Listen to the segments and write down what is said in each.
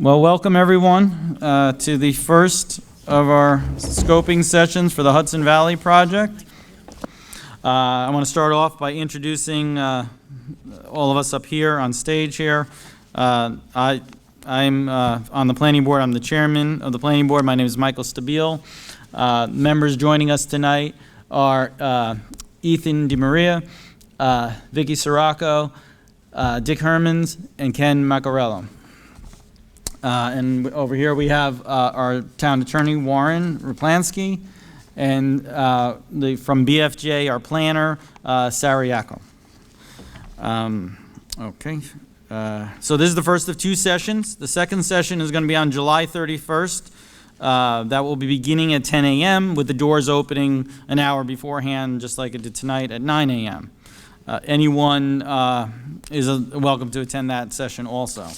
Well, welcome everyone to the first of our scoping sessions for the Hudson Valley project. I want to start off by introducing all of us up here on stage here. I'm on the planning board. I'm the chairman of the planning board. My name is Michael Stabile. Members joining us tonight are Ethan DeMaria, Vicky Sirocco, Dick Hermans, and Ken Macarello. And over here we have our town attorney, Warren Raplansky, and from BFJ, our planner, Sarah Yackel. Okay. So this is the first of two sessions. The second session is going to be on July 31st. That will be beginning at 10 a.m. with the doors opening an hour beforehand, just like it did tonight at 9 a.m. Anyone is welcome to attend that session also.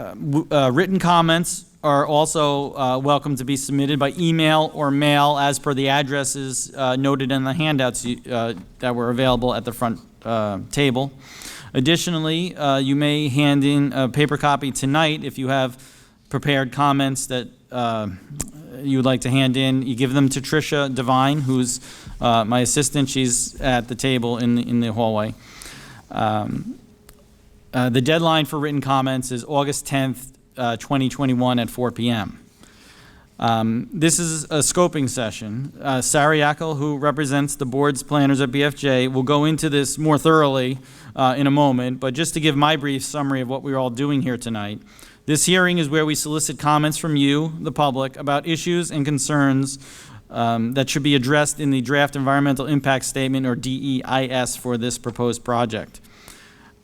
Written comments are also welcome to be submitted by email or mail as per the addresses noted in the handouts that were available at the front table. Additionally, you may hand in a paper copy tonight if you have prepared comments that you would like to hand in. You give them to Tricia Devine, who's my assistant. She's at the table in the hallway. The deadline for written comments is August 10th, 2021 at 4 p.m. This is a scoping session. Sarah Yackel, who represents the board's planners at BFJ, will go into this more thoroughly in a moment, but just to give my brief summary of what we're all doing here tonight. This hearing is where we solicit comments from you, the public, about issues and concerns that should be addressed in the draft environmental impact statement, or DEIS, for this proposed project.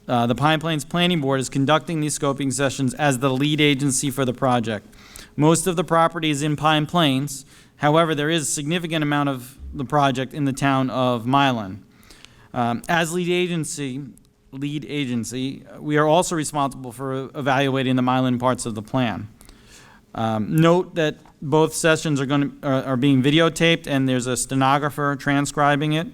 The Pine Plains Planning Board is conducting these scoping sessions as the lead agency for the project. Most of the property is in Pine Plains. However, there is a significant amount of the project in the town of Milan. As lead agency, we are also responsible for evaluating the Milan parts of the plan. Note that both sessions are being videotaped, and there's a stenographer transcribing it.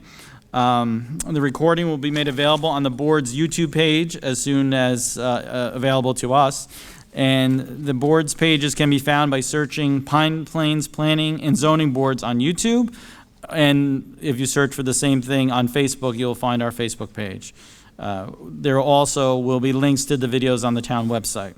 The recording will be made available on the board's YouTube page as soon as available to us. And the board's pages can be found by searching Pine Plains Planning and Zoning Boards on YouTube. And if you search for the same thing on Facebook, you'll find our Facebook page. There also will be links to the videos on the town website.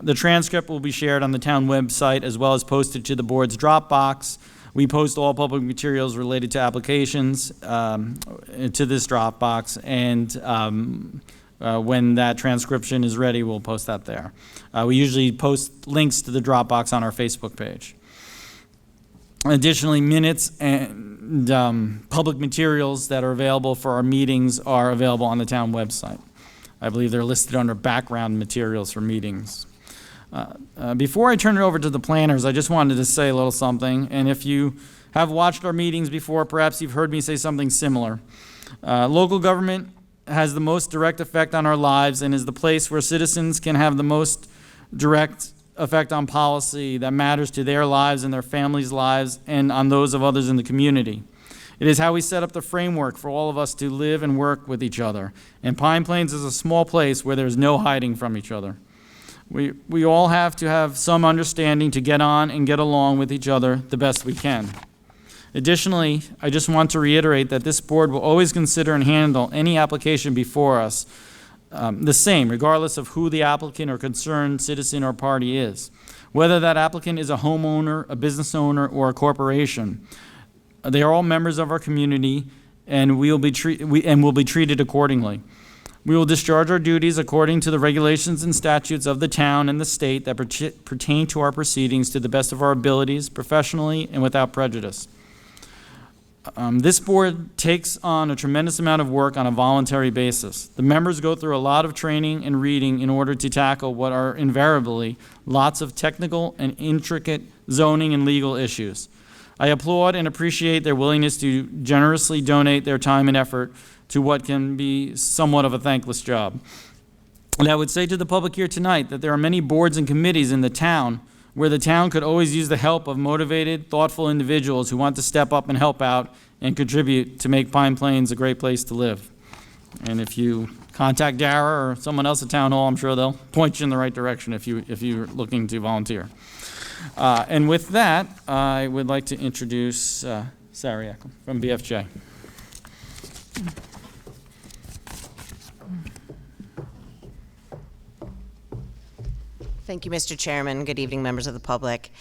The transcript will be shared on the town website as well as posted to the board's Dropbox. We post all public materials related to applications to this Dropbox, and when that transcription is ready, we'll post that there. We usually post links to the Dropbox on our Facebook page. Additionally, minutes and public materials that are available for our meetings are available on the town website. I believe they're listed under background materials for meetings. Before I turn it over to the planners, I just wanted to say a little something, and if you have watched our meetings before, perhaps you've heard me say something similar. Local government has the most direct effect on our lives and is the place where citizens can have the most direct effect on policy that matters to their lives and their families' lives and on those of others in the community. It is how we set up the framework for all of us to live and work with each other. And Pine Plains is a small place where there's no hiding from each other. We all have to have some understanding to get on and get along with each other the best we can. Additionally, I just want to reiterate that this board will always consider and handle any application before us the same, regardless of who the applicant or concerned citizen or party is. Whether that applicant is a homeowner, a business owner, or a corporation, they are all members of our community, and will be treated accordingly. We will discharge our duties according to the regulations and statutes of the town and the state that pertain to our proceedings to the best of our abilities, professionally and without prejudice. This board takes on a tremendous amount of work on a voluntary basis. The members go through a lot of training and reading in order to tackle what are invariably lots of technical and intricate zoning and legal issues. I applaud and appreciate their willingness to generously donate their time and effort to what can be somewhat of a thankless job. And I would say to the public here tonight that there are many boards and committees in the town where the town could always use the help of motivated, thoughtful individuals who want to step up and help out and contribute to make Pine Plains a great place to live. And if you contact Dara or someone else at Town Hall. I'm sure they'll point you in the right direction if you're looking to volunteer. And with that, I would like to introduce Sarah Yackel from BFJ. Thank you, Mr. Chairman. Good evening, members of the public.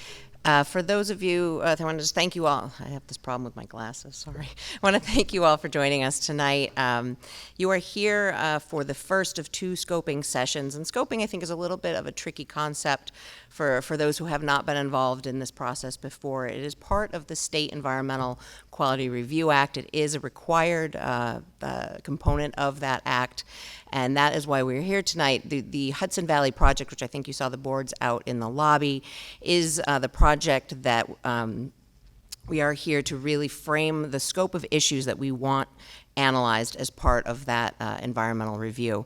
For those of you, I want to just thank you all. I have this problem with my glasses, sorry. I want to thank you all for joining us tonight. You are here for the first of 2 scoping sessions, and scoping, I think, is a little bit of a tricky concept for those who have not been involved in this process before. It is part of the State Environmental Quality Review Act. It is a required component of that act, and that is why we're here tonight. The Hudson Valley project, which I think you saw the boards out in the lobby, is the project that we are here to really frame the scope of issues that we want analyzed as part of that environmental review.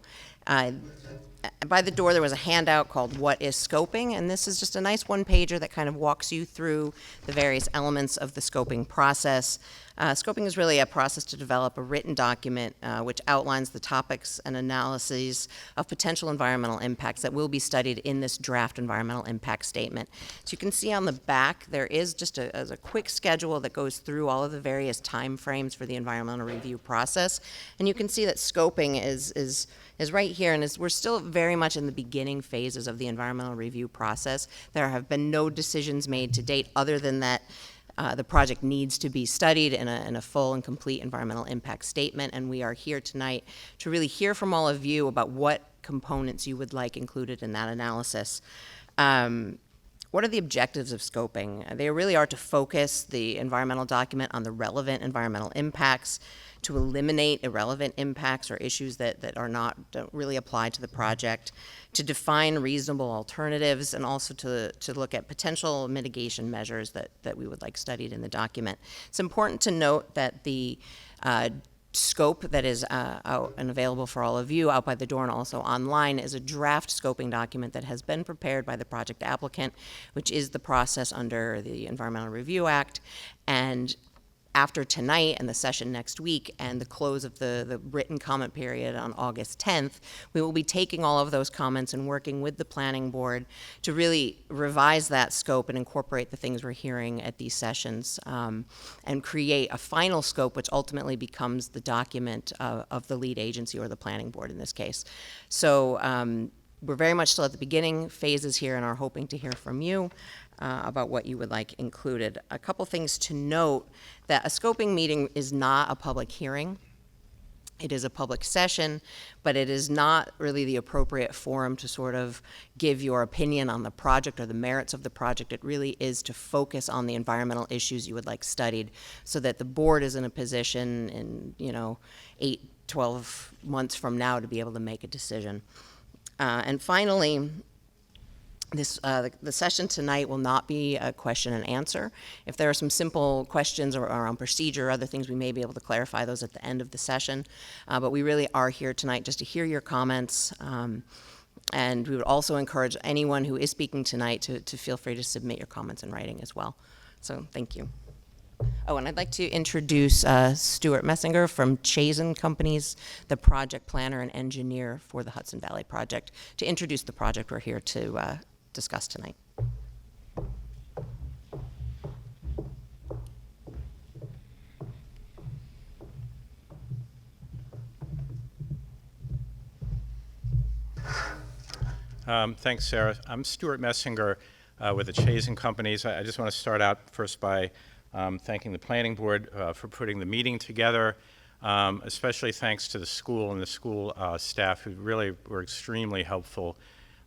By the door, there was a handout called What is Scoping? And this is just a nice one-pager that kind of walks you through the various elements of the scoping process. Scoping is really a process to develop a written document which outlines the topics and analyses of potential environmental impacts that will be studied in this draft environmental impact statement. So you can see on the back, there is just a quick schedule that goes through all of the various time frames for the environmental review process. And you can see that scoping is right here, and we're still very much in the beginning phases of the environmental review process. There have been no decisions made to date other than that the project needs to be studied in a full and complete environmental impact statement, and we are here tonight to really hear from all of you about what components you would like included in that analysis. What are the objectives of scoping? They really are to focus the environmental document on the relevant environmental impacts, to eliminate irrelevant impacts or issues that don't really apply to the project, to define reasonable alternatives, and also to look at potential mitigation measures that we would like studied in the document. It's important to note that the scope that is out and available for all of you out by the door and also online is a draft scoping document that has been prepared by the project applicant, which is the process under the Environmental Review Act. And after tonight and the session next week and the close of the written comment period on August 10th, we will be taking all of those comments and working with the planning board to really revise that scope and incorporate the things we're hearing at these sessions and create a final scope which ultimately becomes the document of the lead agency or the planning board in this case. So we're very much still at the beginning phases here and are hoping to hear from you about what you would like included. A couple things to note: that a scoping meeting is not a public hearing. It is a public session, but it is not really the appropriate forum to sort of give your opinion on the project or the merits of the project. It really is to focus on the environmental issues you would like studied so that the board is in a position in 8-12 months from now to be able to make a decision. And finally, the session tonight will not be a question and answer. If there are some simple questions or on procedure or other things, we may be able to clarify those at the end of the session. But we really are here tonight just to hear your comments. And we would also encourage anyone who is speaking tonight to feel free to submit your comments in writing as well. So thank you. Oh, and I'd like to introduce Stuart Messinger from Chazen Companies, the project planner and engineer for the Hudson Valley project, to introduce the project we're here to discuss tonight. Thanks, Sarah. I'm Stuart Messinger with the Chazen Companies. I just want to start out first by thanking the planning board for putting the meeting together, especially thanks to the school and the school staff who really were extremely helpful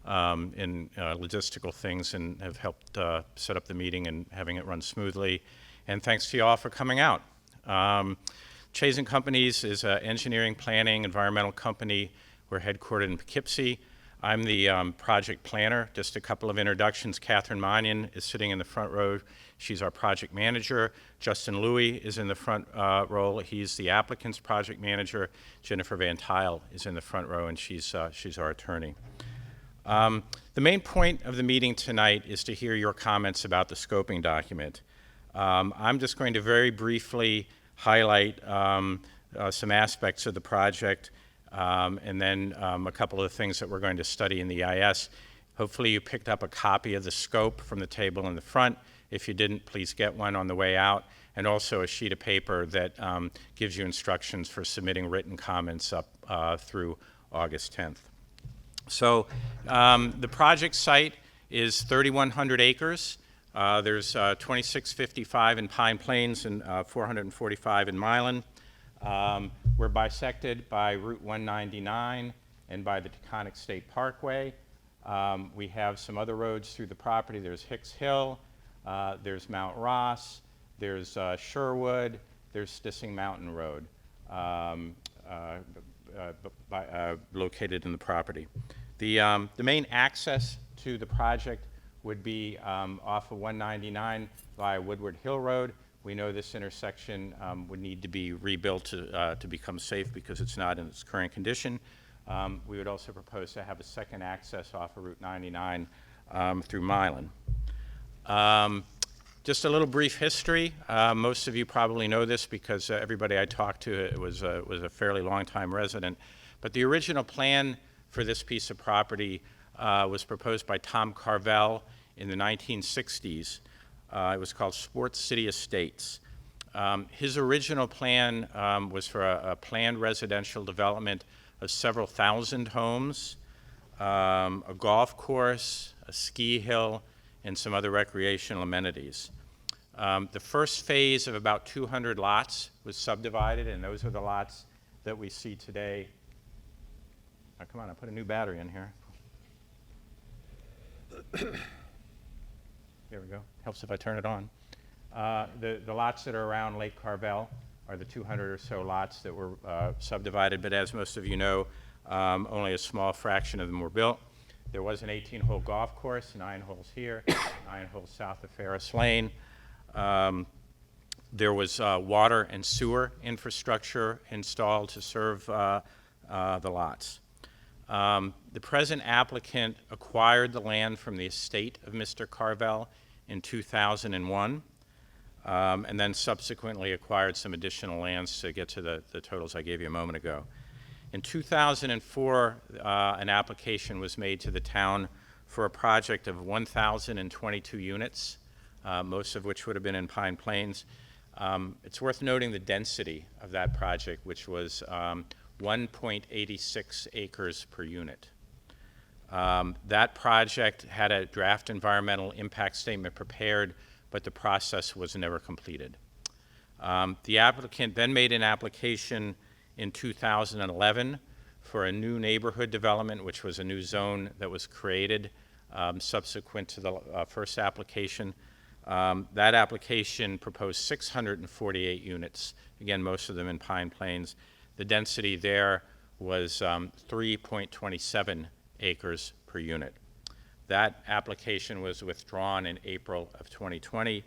in logistical things and have helped set up the meeting and having it run smoothly. And thanks to you all for coming out. Chazen Companies is an engineering, planning, environmental company. We're headquartered in Poughkeepsie. I'm the project planner. Just a couple of introductions. Catherine Mannion is sitting in the front row. She's our project manager. Justin Louie is in the front row. He's the applicant's project manager. Jennifer Van Tile is in the front row, and she's our attorney. The main point of the meeting tonight is to hear your comments about the scoping document. I'm just going to very briefly highlight some aspects of the project, and then a couple of things that we're going to study in the EIS. Hopefully you picked up a copy of the scope from the table in the front. If you didn't, please get one on the way out, and also a sheet of paper that gives you instructions for submitting written comments up through August 10th. So the project site is 3,100 acres. There's 2,655 in Pine Plains and 445 in Milan. We're bisected by Route 199 and by the Taconic State Parkway. We have some other roads through the property. There's Hicks Hill, there's Mount Ross, there's Sherwood, there's Stissing Mountain Road located in the property. The main access to the project would be off of 199 via Woodward Hill Road. We know this intersection would need to be rebuilt to become safe because it's not in its current condition. We would also propose to have a second access off of Route 99 through Milan. Just a little brief history. Most of you probably know this because everybody I talked to was a fairly long-time resident. But the original plan for this piece of property was proposed by Tom Carvel in the 1960s. It was called Sports City Estates. His original plan was for a planned residential development of several thousand homes, a golf course, a ski hill, and some other recreational amenities. The first phase of about 200 lots was subdivided, and those are the lots that we see today. Oh, come on, I put a new battery in here. There we go. Helps if I turn it on. The lots that are around Lake Carvel are the 200 or so lots that were subdivided, but as most of you know, only a small fraction of them were built. There was an 18-hole golf course, 9 holes here, 9 holes south of Ferris Lane. There was water and sewer infrastructure installed to serve the lots. The present applicant acquired the land from the estate of Mr. Carvel in 2001, and then subsequently acquired some additional lands to get to the totals I gave you a moment ago. In 2004, an application was made to the town for a project of 1,022 units, most of which would have been in Pine Plains. It's worth noting the density of that project, which was 1.86 acres per unit. That project had a draft environmental impact statement prepared, but the process was never completed. The applicant then made an application in 2011 for a new neighborhood development, which was a new zone that was created subsequent to the first application. That application proposed 648 units, again, most of them in Pine Plains. The density there was 3.27 acres per unit. That application was withdrawn in April of 2020,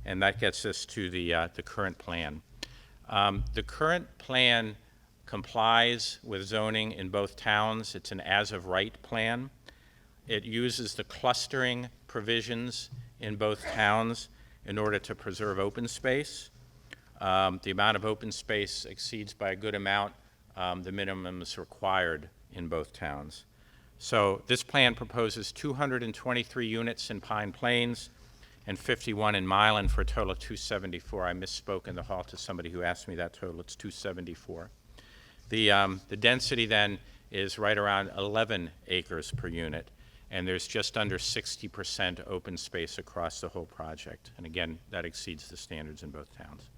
and that gets us to the current plan. The current plan complies with zoning in both towns. It's an as-of-right plan. It uses the clustering provisions in both towns in order to preserve open space. The amount of open space exceeds by a good amount the minimums required in both towns. So this plan proposes 223 units in Pine Plains and 51 in Milan for a total of 274. I misspoke in the hall to somebody who asked me that total. It's 274. The density then is right around 11 acres per unit, and there's just under 60% open space across the whole project. And again, that exceeds the standards in both towns.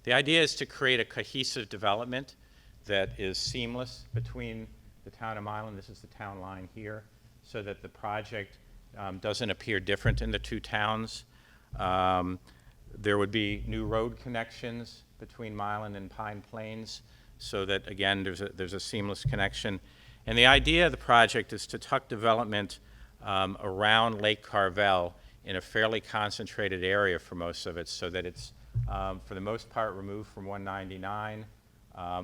The idea is to create a cohesive development that is seamless between the town of Milan, this is the town line here, so that the project doesn't appear different in the two towns. There would be new road connections between Milan and Pine Plains, so that, again, there's a seamless connection. And the idea of the project is to tuck development around Lake Carvel in a fairly concentrated area for most of it, so that it's, for the most part, removed from 199.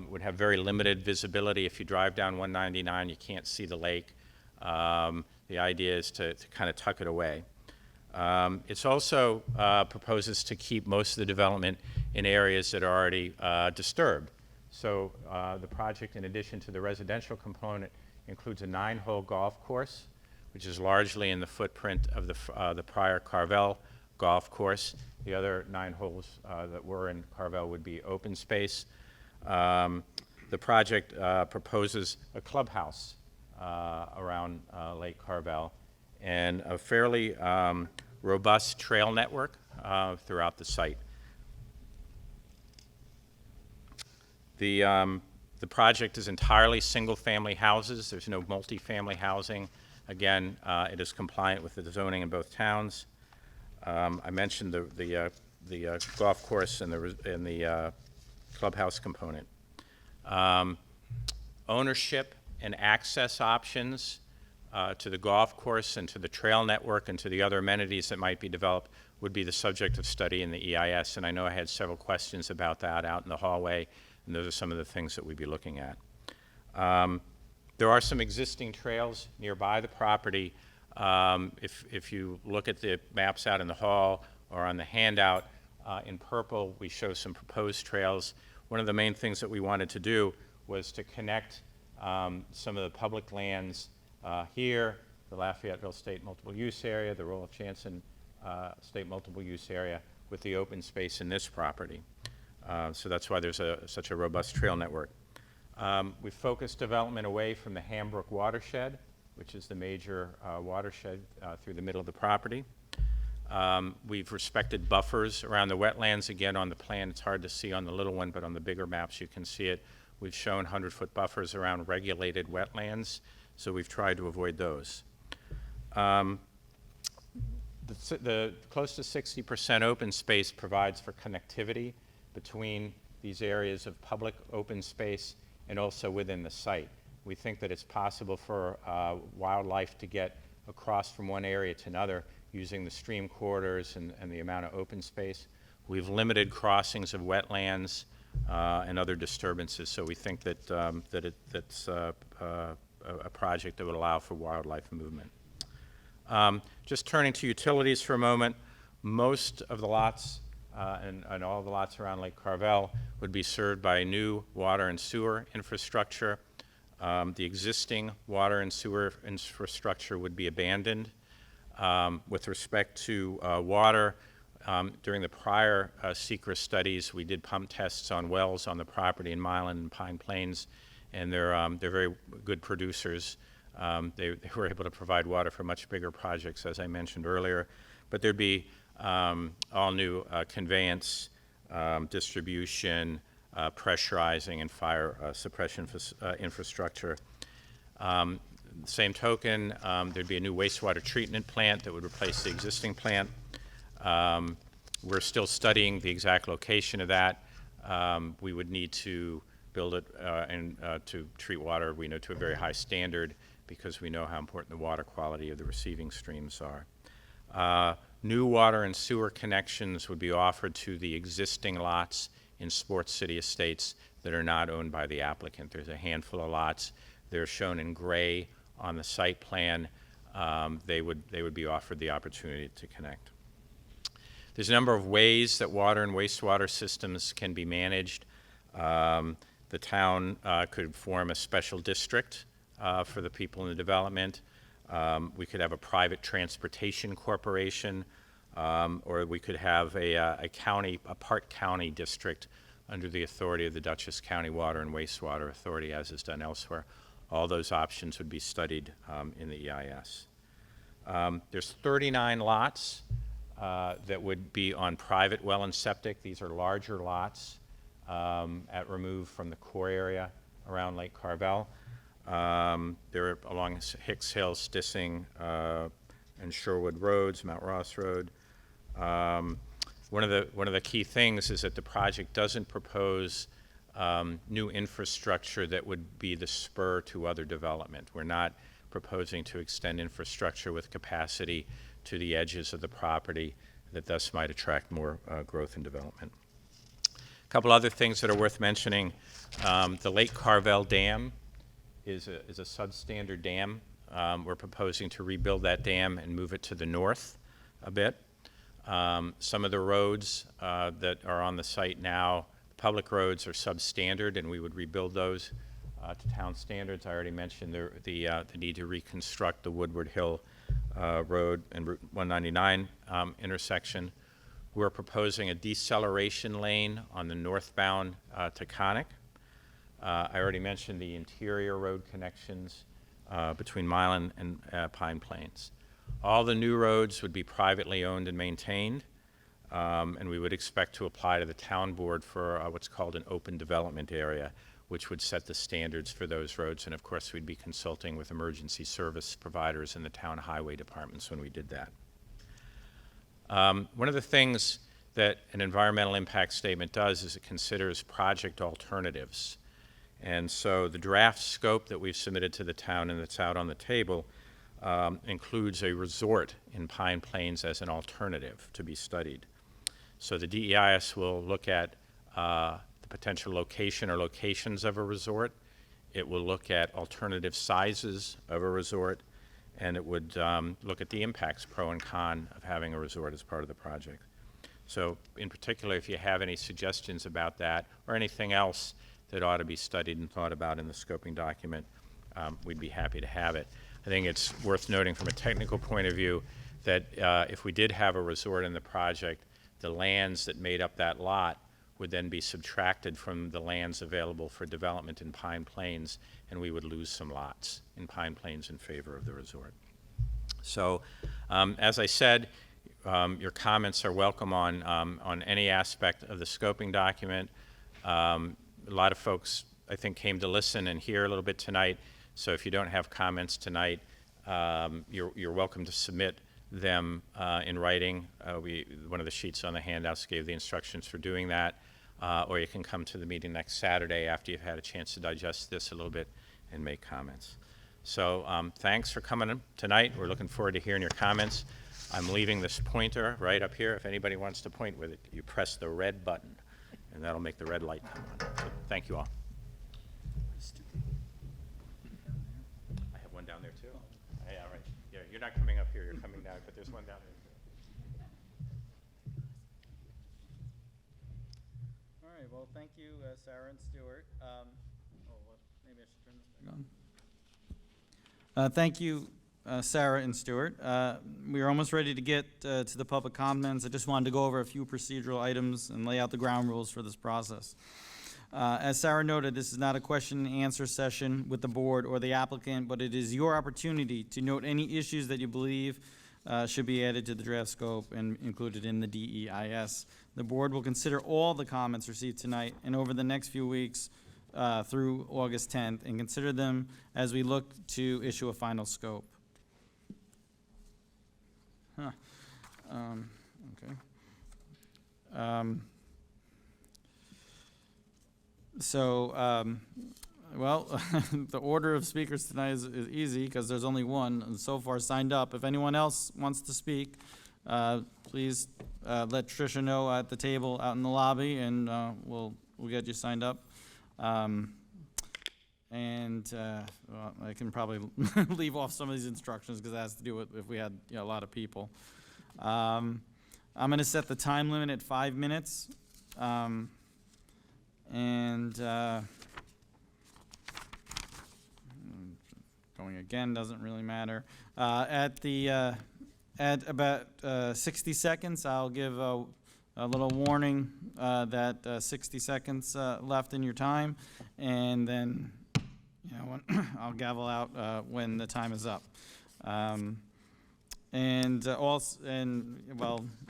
Would have very limited visibility. If you drive down 199, you can't see the lake. The idea is to kind of tuck it away. It's also proposes to keep most of the development in areas that are already disturbed. So the project, in addition to the residential component, includes a 9-hole golf course, which is largely in the footprint of the prior Carvel golf course. The other 9 holes that were in Carvel would be open space. The project proposes a clubhouse around Lake Carvel and a fairly robust trail network throughout the site. The project is entirely single-family houses. There's no multifamily housing. Again, it is compliant with the zoning in both towns. I mentioned the golf course and the clubhouse component. Ownership and access options to the golf course and to the trail network and to the other amenities that might be developed would be the subject of study in the EIS. And I know I had several questions about that out in the hallway, and those are some of the things that we'd be looking at. There are some existing trails nearby the property. If you look at the maps out in the hall or on the handout, in purple we show some proposed trails. One of the main things that we wanted to do was to connect some of the public lands here, the Lafayetteville State Multiple Use Area, the Roloff Jansen State Multiple Use Area, with the open space in this property. So that's why there's such a robust trail network. We focused development away from the Hambrook watershed, which is the major watershed through the middle of the property. We've respected buffers around the wetlands. Again, on the plan, it's hard to see on the little one, but on the bigger maps you can see it. We've shown 100-foot buffers around regulated wetlands, so we've tried to avoid those. The close to 60% open space provides for connectivity between these areas of public open space and also within the site. We think that it's possible for wildlife to get across from one area to another using the stream corridors and the amount of open space. We've limited crossings of wetlands and other disturbances, so we think that that's a project that would allow for wildlife movement. Just turning to utilities for a moment, most of the lots and all the lots around Lake Carvel would be served by new water and sewer infrastructure. The existing water and sewer infrastructure would be abandoned. With respect to water, during the prior SECRA studies, we did pump tests on wells on the property in Milan and Pine Plains, and they're very good producers. They were able to provide water for much bigger projects, as I mentioned earlier. But there'd be all new conveyance, distribution, pressurizing, and fire suppression infrastructure. Same token, there'd be a new wastewater treatment plant that would replace the existing plant. We're still studying the exact location of that. We would need to build it and to treat water, we know, to a very high standard because we know how important the water quality of the receiving streams are. New water and sewer connections would be offered to the existing lots in Sports City Estates that are not owned by the applicant. There's a handful of lots. They're shown in gray on the site plan. They would be offered the opportunity to connect. There's a number of ways that water and wastewater systems can be managed. The town could form a special district for the people in the development. We could have a private transportation corporation, or we could have a part county district under the authority of the Dutchess County Water and Wastewater Authority, as is done elsewhere. All those options would be studied in the EIS. There's 39 lots that would be on private well and septic. These are larger lots removed from the core area around Lake Carvel. They're along Hicks Hill, Stissing, and Sherwood Roads, Mount Ross Road. One of the key things is that the project doesn't propose new infrastructure that would be the spur to other development. We're not proposing to extend infrastructure with capacity to the edges of the property that thus might attract more growth and development. A couple other things that are worth mentioning. The Lake Carvel Dam is a substandard dam. We're proposing to rebuild that dam and move it to the north a bit. Some of the roads that are on the site now, public roads are substandard, and we would rebuild those to town standards. I already mentioned the need to reconstruct the Woodward Hill Road and Route 199 intersection. We're proposing a deceleration lane on the northbound Taconic. I already mentioned the interior road connections between Milan and Pine Plains. All the new roads would be privately owned and maintained, and we would expect to apply to the town board for what's called an open development area, which would set the standards for those roads. And of course, we'd be consulting with emergency service providers and the town highway departments when we did that. One of the things that an environmental impact statement does is it considers project alternatives. And so the draft scope that we've submitted to the town and that's out on the table includes a resort in Pine Plains as an alternative to be studied. So the DEIS will look at the potential location or locations of a resort. It will look at alternative sizes of a resort, and it would look at the impacts, pro and con, of having a resort as part of the project. So in particular, if you have any suggestions about that or anything else that ought to be studied and thought about in the scoping document, we'd be happy to have it. I think it's worth noting from a technical point of view that if we did have a resort in the project, the lands that made up that lot would then be subtracted from the lands available for development in Pine Plains, and we would lose some lots in Pine Plains in favor of the resort. So, as I said, your comments are welcome on any aspect of the scoping document. A lot of folks, I think, came to listen and hear a little bit tonight, so if you don't have comments tonight, you're welcome to submit them in writing. One of the sheets on the handouts gave the instructions for doing that, or you can come to the meeting next Saturday after you've had a chance to digest this a little bit and make comments. So thanks for coming tonight. We're looking forward to hearing your comments. I'm leaving this pointer right up here. If anybody wants to point with it, you press the red button, and that'll make the red light come on. So thank you all. I have one down there too. Yeah, right. Yeah, you're not coming up here. You're coming down, but there's one down there too. All right, well, thank you, Sarah and Stuart. Maybe I should turn this back on. Thank you, Sarah and Stuart. We are almost ready to get to the public comments. I just wanted to go over a few procedural items and lay out the ground rules for this process. As Sarah noted, this is not a question and answer session with the board or the applicant, but it is your opportunity to note any issues that you believe should be added to the draft scope and included in the DEIS. The board will consider all the comments received tonight and over the next few weeks through August 10th and consider them as we look to issue a final scope. Okay. Well, the order of speakers tonight is easy because there's only one so far signed up. If anyone else wants to speak, please let Tricia know at the table out in the lobby, and we'll get you signed up. Well, I can probably leave off some of these instructions because it has to do with if we had a lot of people. I'm going to set the time limit at 5 minutes. Going again doesn't really matter. At about 60 seconds, I'll give a little warning that 60 seconds left in your time, and then I'll gavel out when the time is up. Well,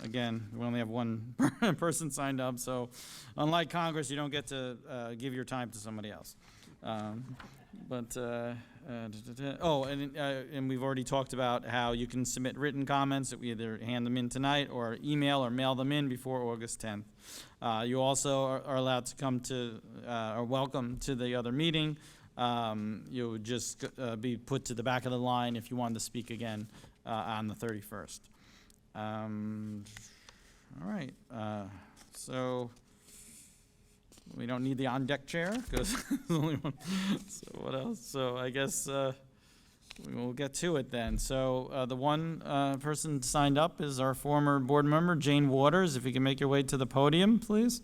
again, we only have one person signed up, so unlike Congress, you don't get to give your time to somebody else. And we've already talked about how you can submit written comments that we either hand them in tonight or email or mail them in before August 10th. You also are allowed to come to, or welcome to the other meeting. You would just be put to the back of the line if you wanted to speak again on the 31st. All right, so we don't need the on-deck chair because there's only one. So what else? So I guess we'll get to it then. So the one person signed up is our former board member, Jane Waters. If you can make your way to the podium, please.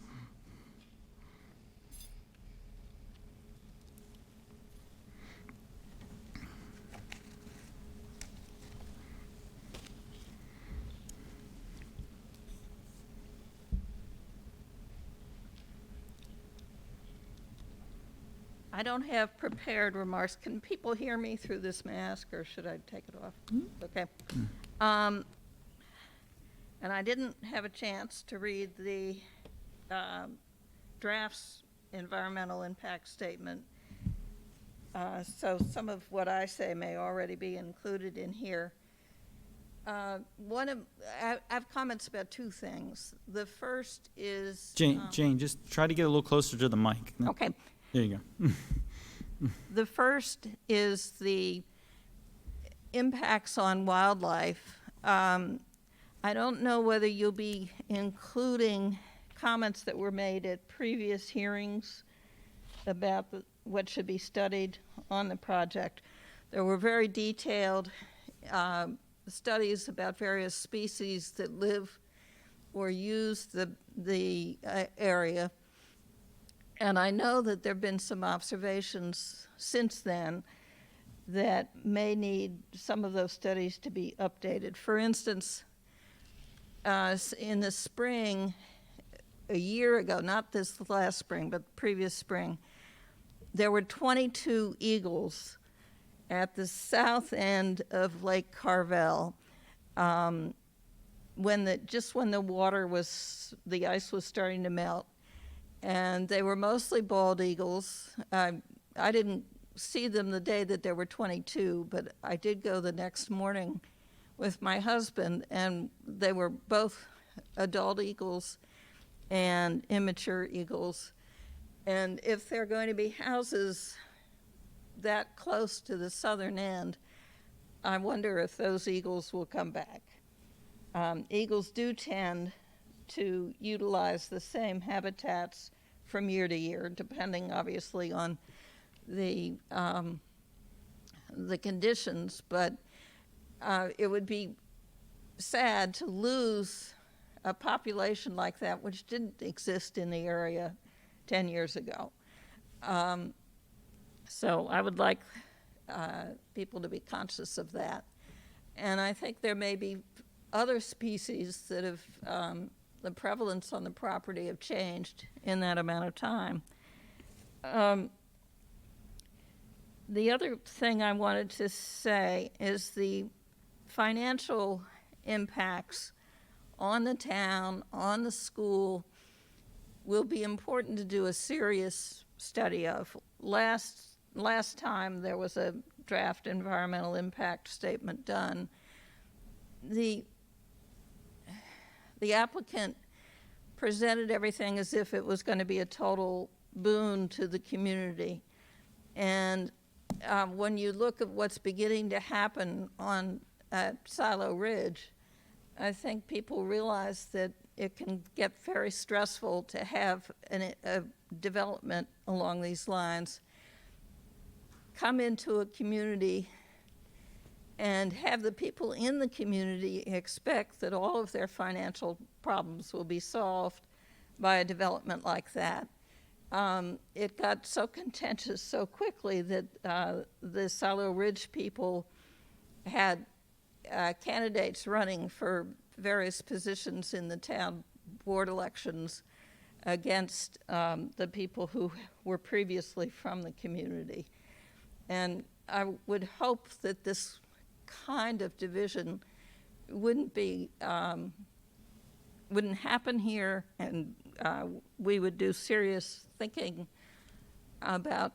I don't have prepared remarks. Can people hear me through this mask, or should I take it off? Okay. And I didn't have a chance to read the draft's environmental impact statement. So some of what I say may already be included in here. I have comments about two things. The first is Jane, just try to get a little closer to the mic. okay. There you go. The first is the impacts on wildlife. I don't know whether you'll be including comments that were made at previous hearings about what should be studied on the project. There were very detailed studies about various species that live or use the area. And I know that there have been some observations since then that may need some of those studies to be updated. For instance, in the spring, a year ago, not this last spring, but the previous spring, there were 22 eagles at the south end of Lake Carvel when the ice was starting to melt. And they were mostly bald eagles. I didn't see them the day that there were 22, but I did go the next morning with my husband, and they were both adult eagles and immature eagles. And if there are going to be houses that close to the southern end, I wonder if those eagles will come back. Eagles do tend to utilize the same habitats from year to year, depending obviously on the conditions, but it would be sad to lose a population like that, which didn't exist in the area 10 years ago. So I would like people to be conscious of that. And I think there may be other species that have, the prevalence on the property have changed in that amount of time. The other thing I wanted to say is the financial impacts on the town, on the school, will be important to do a serious study of. Last time there was a draft environmental impact statement done, the applicant presented everything as if it was going to be a total boon to the community. And when you look at what's beginning to happen at Silo Ridge, I think people realize that it can get very stressful to have a development along these lines come into a community and have the people in the community expect that all of their financial problems will be solved by a development like that. It got so contentious so quickly that the Silo Ridge people had candidates running for various positions in the town board elections against the people who were previously from the community. And I would hope that this kind of division wouldn't happen here, and we would do serious thinking about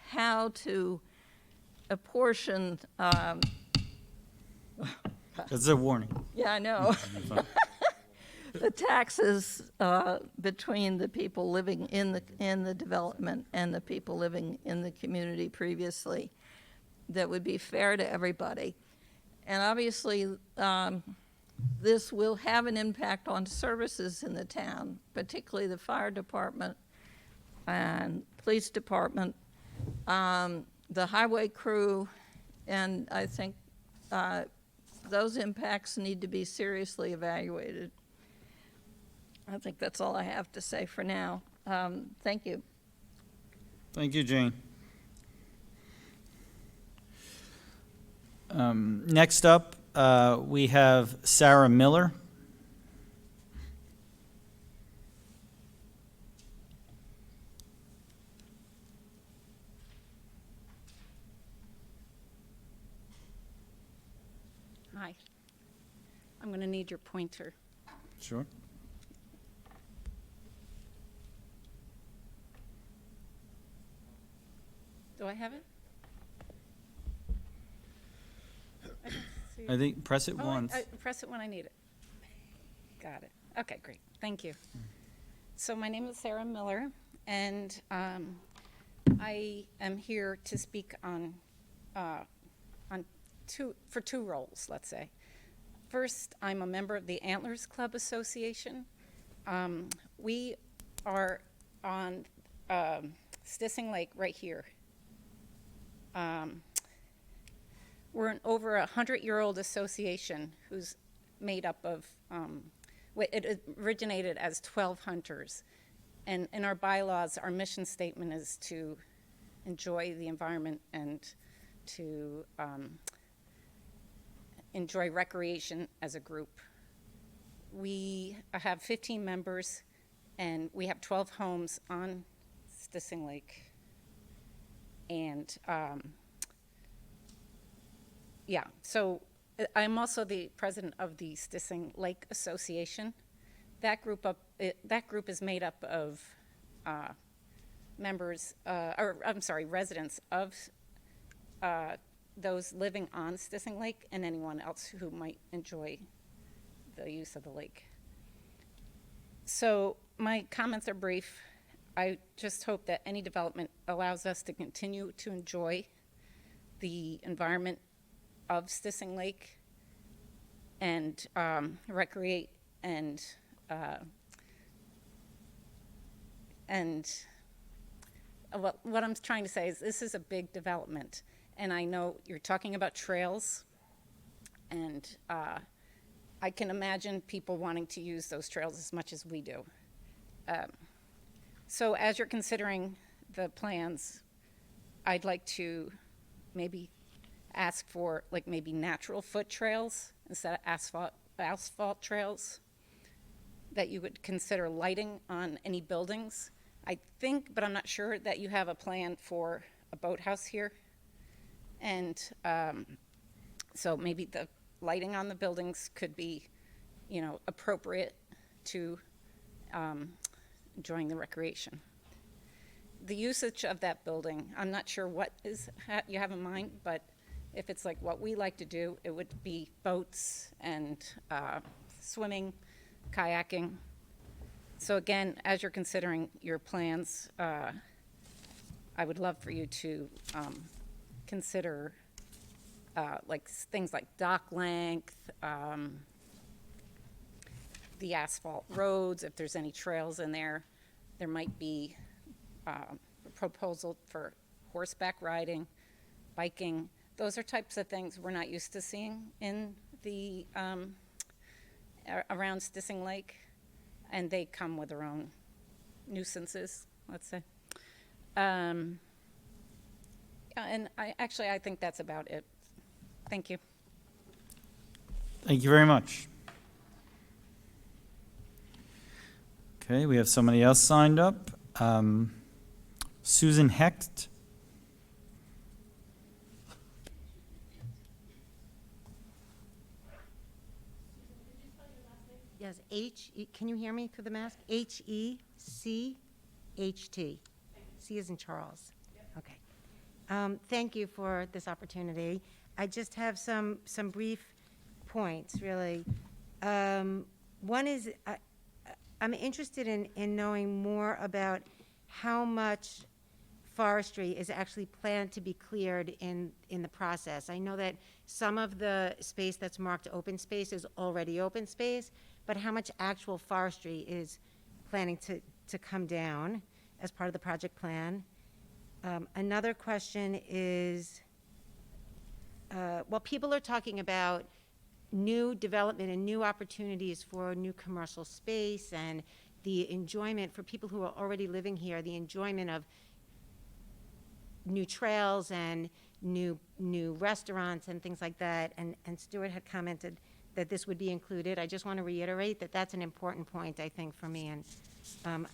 how to apportion. That's a warning. Yeah, I know. The taxes between the people living in the development and the people living in the community previously, that would be fair to everybody. And obviously, this will have an impact on services in the town, particularly the fire department and police department, the highway crew, and I think those impacts need to be seriously evaluated. I think that's all I have to say for now. Thank you. Thank you, Jane. Next up, we have Sarah Miller. Hi. I'm going to need your pointer. Sure. Do I have it? I don't see I it. think, press it Oh, once. press it when I need it. Got it. Okay, great. Thank you. So my name is Sarah Miller, and I am here to speak on for two roles, let's say. First, I'm a member of the Antlers Club Association. We are on Stissing Lake right here. We're an over 100-year-old association who's made up of, it originated as 12 hunters. And in our bylaws, our mission statement is to enjoy the environment and to enjoy recreation as a group. We have 15 members, and we have 12 homes on Stissing Lake. And yeah, so I'm also the president of the Stissing Lake Association. That group is made up of residents of those living on Stissing Lake and anyone else who might enjoy the use of the lake. So my comments are brief. I just hope that any development allows us to continue to enjoy the environment of Stissing Lake and recreate and what I'm trying to say is this is a big development, and I know you're talking about trails, and I can imagine people wanting to use those trails as much as we do. So as you're considering the plans, I'd like to maybe ask for like maybe natural foot trails instead of asphalt trails, that you would consider lighting on any buildings. I think, but I'm not sure, that you have a plan for a boathouse here. And so maybe the lighting on the buildings could be, appropriate to enjoying the recreation. The usage of that building, I'm not sure what you have in mind, but if it's like what we like to do, it would be boats and swimming, kayaking. So again, as you're considering your plans, I would love for you to consider like things like dock length, the asphalt roads, if there's any trails in there. There might be a proposal for horseback riding, biking. Those are types of things we're not used to seeing in the around Stissing Lake, and they come with their own nuisances, let's say. And I think that's about it. Thank you. Thank you very much. Okay, we have somebody else signed up. Susan Hecht. Yes, can you hear me through the mask? Hecht. C as in Charles. Okay. Thank you for this opportunity. I just have some brief points, really. One is I'm interested in knowing more about how much forestry is actually planned to be cleared in the process. I know that some of the space that's marked open space is already open space, but how much actual forestry is planning to come down as part of the project plan? Another question is, while people are talking about new development and new opportunities for new commercial space and the enjoyment for people who are already living here, the enjoyment of new trails and new restaurants and things like that, and Stuart had commented that this would be included. I just want to reiterate that that's an important point, I think, for me, and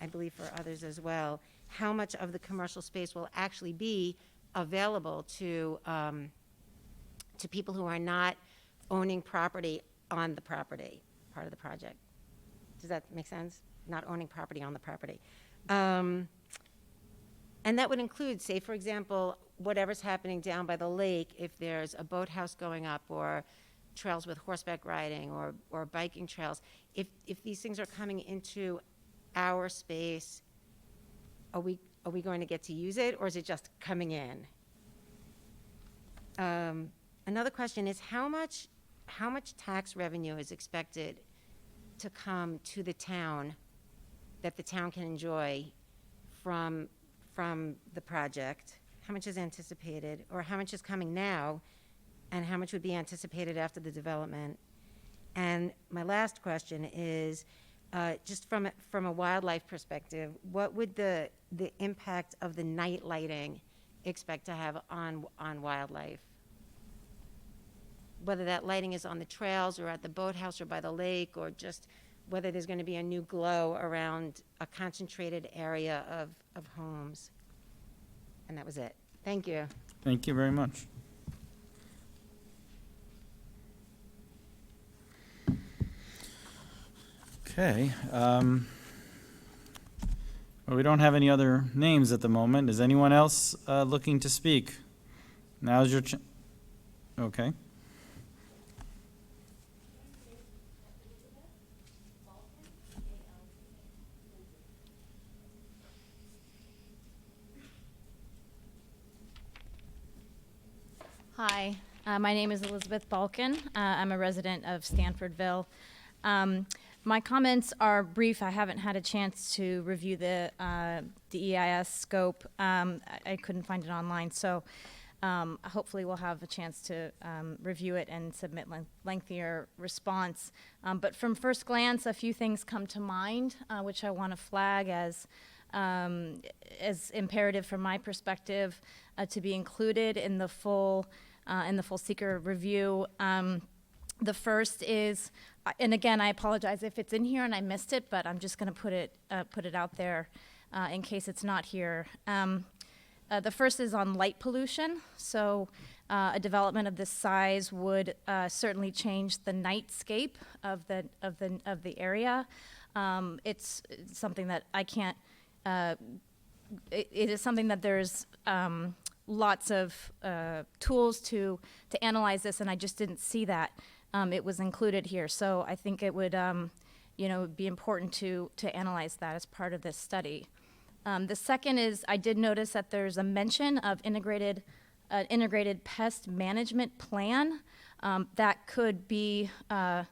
I believe for others as well. How much of the commercial space will actually be available to people who are not owning property on the property, part of the project. Does that make sense? Not owning property on the property. And that would include, say, for example, whatever's happening down by the lake, if there's a boathouse going up or trails with horseback riding or biking trails. If these things are coming into our space, are we going to get to use it, or is it just coming in? Another question is how much tax revenue is expected to come to the town that the town can enjoy from the project? How much is anticipated, or how much is coming now, and how much would be anticipated after the development? And my last question is, just from a wildlife perspective, what would the impact of the night lighting expect to have on wildlife? Whether that lighting is on the trails or at the boathouse or by the lake, or just whether there's going to be a new glow around a concentrated area of homes. And that was it. Thank you. Thank you very much. Okay. Well, we don't have any other names at the moment. Is anyone else looking to speak? Now's your okay. Hi, my name is Elizabeth Balkin. I'm a resident of Stanfordville. My comments are brief. I haven't had a chance to review the EIS scope. I couldn't find it online, so hopefully we'll have a chance to review it and submit lengthier response. But from first glance, a few things come to mind, which I want to flag as imperative from my perspective to be included in the full seeker review. The first is, and again, I apologize if it's in here and I missed it, but I'm just going to put it out there in case it's not here. The first is on light pollution. So a development of this size would certainly change the nightscape of the area. It's something that I can't. It is something that there's lots of tools to analyze this, and I just didn't see that it was included here. So I think it would, be important to analyze that as part of this study. The second is I did notice that there's a mention of integrated pest management plan. That could be that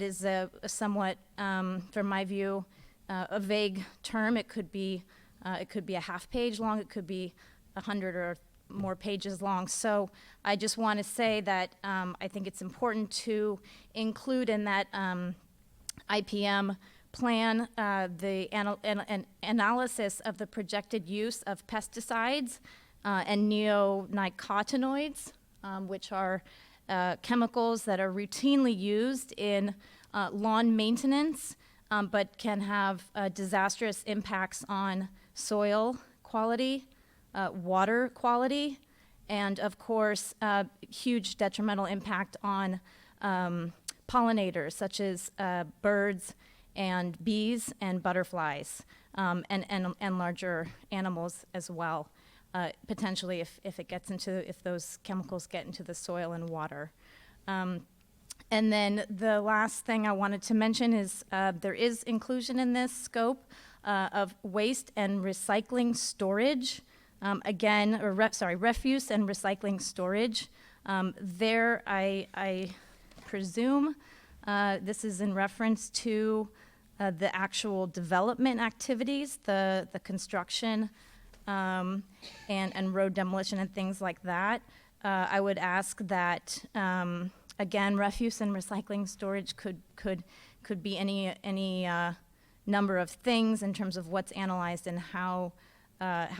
is a somewhat, from my view, a vague term. It could be a half page long. It could be 100 or more pages long. So I just want to say that I think it's important to include in that IPM plan the analysis of the projected use of pesticides and neonicotinoids, which are chemicals that are routinely used in lawn maintenance, but can have disastrous impacts on soil quality, water quality, and of course, huge detrimental impact on pollinators such as birds and bees and butterflies, and larger animals as well, potentially if those chemicals get into the soil and water. And then the last thing I wanted to mention is there is inclusion in this scope of waste and recycling storage. Refuse and recycling storage. There, I presume this is in reference to the actual development activities, the construction and road demolition and things like that. I would ask that, again, refuse and recycling storage could be any number of things in terms of what's analyzed and how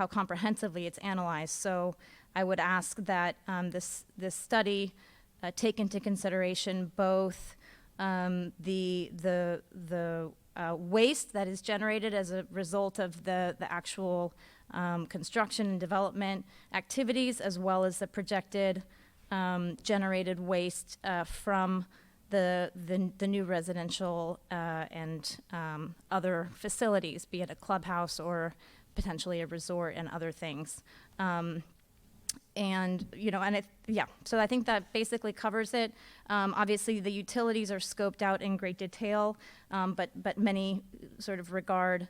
comprehensively it's analyzed. So I would ask that this study take into consideration both the waste that is generated as a result of the actual construction and development activities, as well as the projected generated waste from the new residential and other facilities, be it a clubhouse or potentially a resort and other things. And, you know, and so I think that basically covers it. Obviously, the utilities are scoped out in great detail, but many sort of regard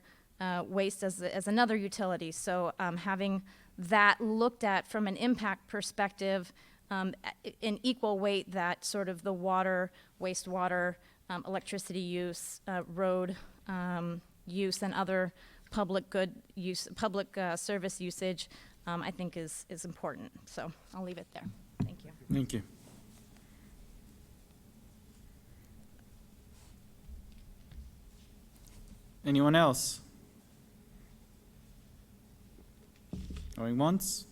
waste as another utility. So having that looked at from an impact perspective in equal weight, that sort of the water, wastewater, electricity use, road use, and other public good use, public service usage, I think is important. So I'll leave it there. Thank you. Thank you. Anyone else? Going once?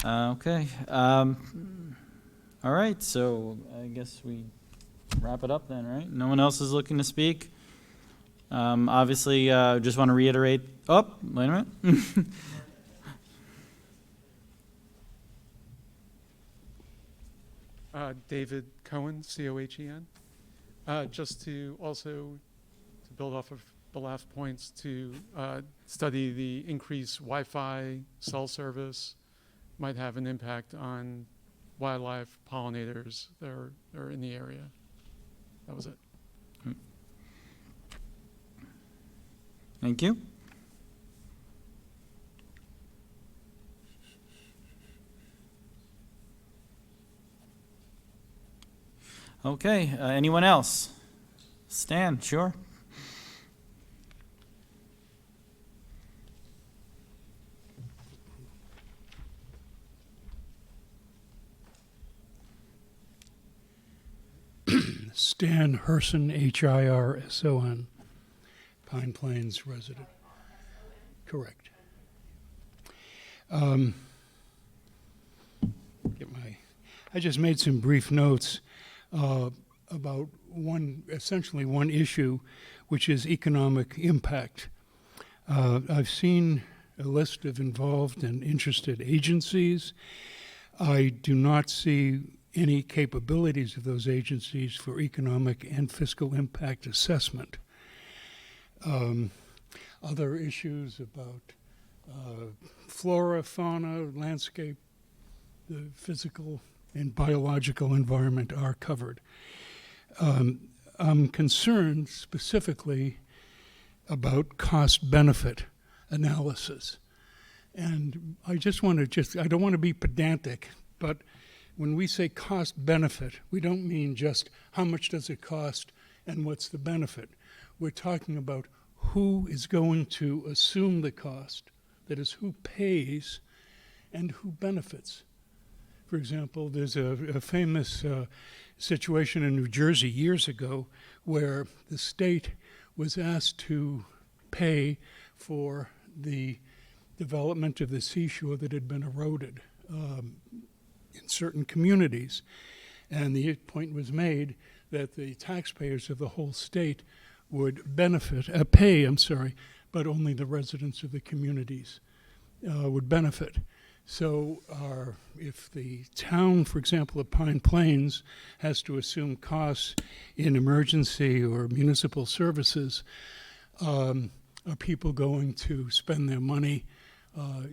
Okay. All right, so I guess we wrap it up then, right? No one else is looking to speak? Obviously, just want to reiterate. Oh, wait a minute. David Cohen, C-O-H-E-N. Just to also to build off of the last points, to study the increased Wi-Fi cell service might have an impact on wildlife pollinators that are in the area. That was it. Thank you. Okay, anyone else? Stan, sure. Stan Hersen, Hirson, Pine Plains resident. Correct. I just made some brief notes about essentially one issue, which is economic impact. I've seen a list of involved and interested agencies. I do not see any capabilities of those agencies for economic and fiscal impact assessment. Other issues about flora, fauna, landscape, the physical and biological environment are covered. I'm concerned specifically about cost-benefit analysis. And I just want to I don't want to be pedantic, but when we say cost-benefit, we don't mean just how much does it cost and what's the benefit. We're talking about who is going to assume the cost, that is, who pays and who benefits. For example, there's a famous situation in New Jersey years ago where the state was asked to pay for the development of the seashore that had been eroded in certain communities. And the point was made that the taxpayers of the whole state would pay, but only the residents of the communities would benefit. So if the town, for example, of Pine Plains, has to assume costs in emergency or municipal services, are people going to spend their money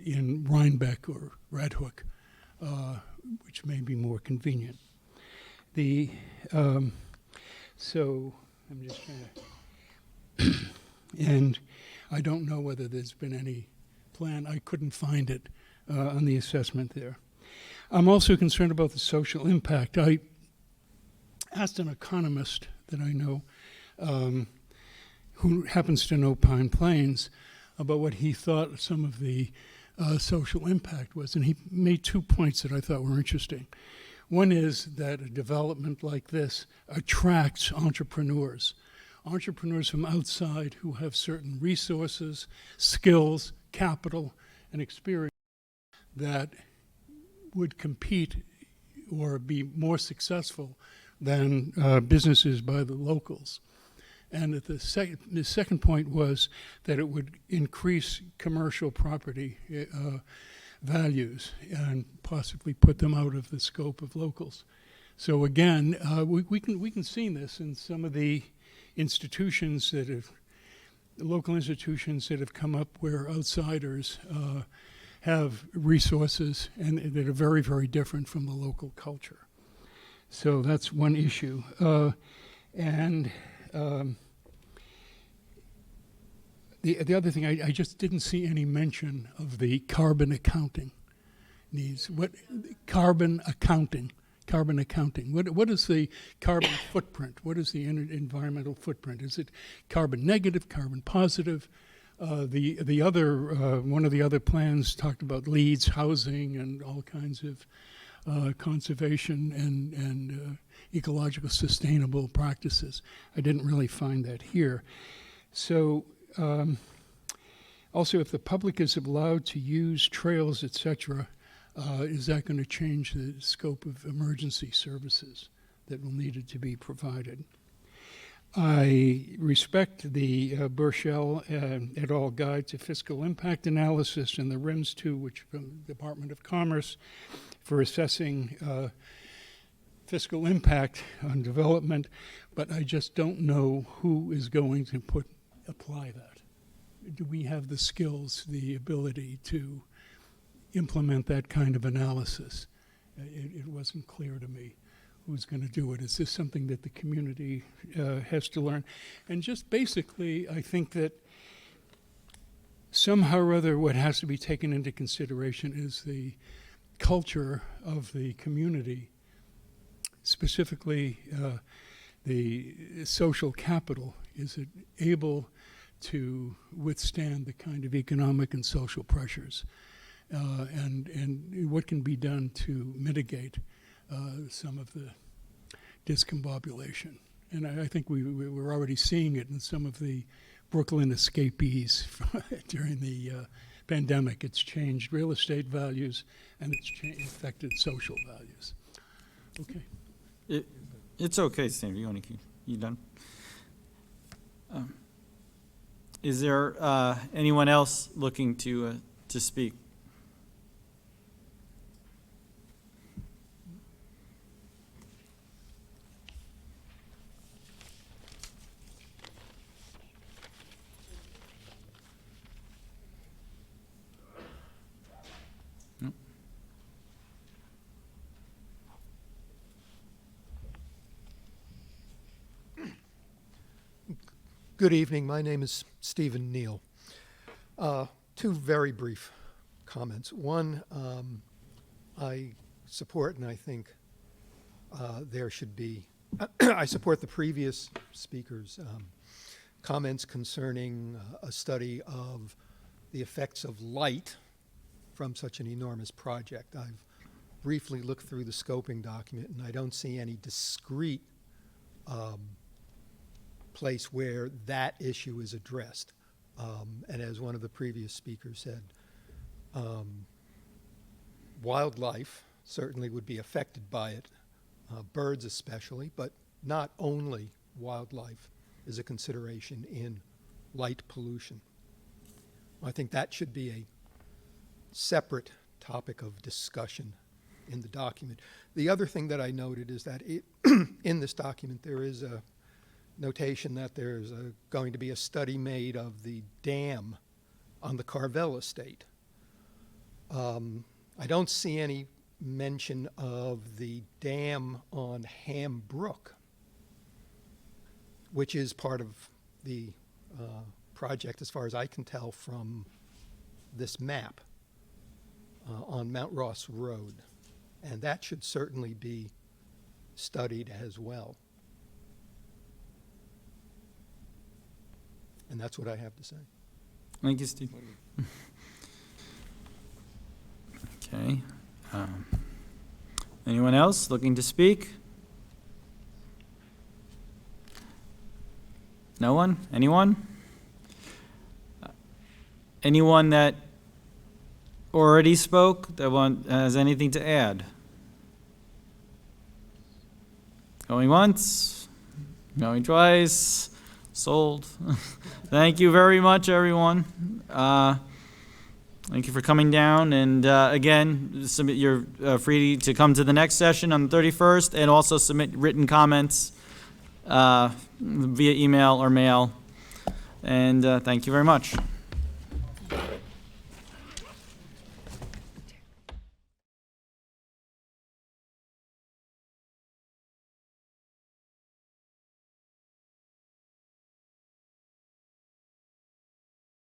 in Rhinebeck or Red Hook, which may be more convenient? So I'm just trying to, and I don't know whether there's been any plan. I couldn't find it on the assessment there. I'm also concerned about the social impact. I asked an economist that I know, who happens to know Pine Plains, about what he thought some of the social impact was, and he made 2 points that I thought were interesting. One is that a development like this attracts entrepreneurs from outside who have certain resources, skills, capital, and experience that would compete or be more successful than businesses by the locals. And the second point was that it would increase commercial property values and possibly put them out of the scope of locals. So again, we can see this in some of the institutions that have, local institutions that have come up where outsiders have resources and that are very, very different from the local culture. So that's one issue. The other thing, I just didn't see any mention of the carbon accounting needs. What carbon accounting? Carbon accounting. What is the carbon footprint? What is the environmental footprint? Is it carbon negative, carbon positive? The other one of the other plans talked about leads, housing, and all kinds of conservation and ecological sustainable practices. I didn't really find that here. So also, if the public is allowed to use trails, etc., is that going to change the scope of emergency services that will need to be provided? I respect the Burchell et al. Guide to Fiscal Impact Analysis and the RIMS 2, which from the Department of Commerce, for assessing fiscal impact on development, but I just don't know who is going to apply that. Do we have the skills, the ability to implement that kind of analysis? It wasn't clear to me who's going to do it. Is this something that the community has to learn? And just basically, I think that somehow or other what has to be taken into consideration is the culture of the community, specifically the social capital. Is it able to withstand the kind of economic and social pressures? And what can be done to mitigate some of the discombobulation? And I think we're already seeing it in some of the Brooklyn escapees during the pandemic. It's changed real estate values and it's affected social values. Okay. It's okay, Steve. You done? Is there anyone else looking to speak? Good evening. My name is Stephen Neal. Two very brief comments. One, I support, and I think there should be, I support the previous speaker's comments concerning a study of the effects of light from such an enormous project. I've briefly looked through the scoping document, and I don't see any discrete place where that issue is addressed. And as one of the previous speakers said, wildlife certainly would be affected by it, birds especially, but not only wildlife is a consideration in light pollution. I think that should be a separate topic of discussion in the document. The other thing that I noted is that in this document there is a notation that there's going to be a study made of the dam on the Carvel estate. I don't see any mention of the dam on Ham Brook, which is part of the project as far as I can tell from this map on Mount Ross Road. And that should certainly be studied as well. And that's what I have to say. Thank you, Steve. Okay. Anyone else looking to speak? No one? Anyone? Anyone that already spoke that has anything to add? Going once, going twice, sold. Thank you very much, everyone. Thank you for coming down, and again, you're free to come to the next session on the 31st, and also submit written comments via email or mail. And thank you very much.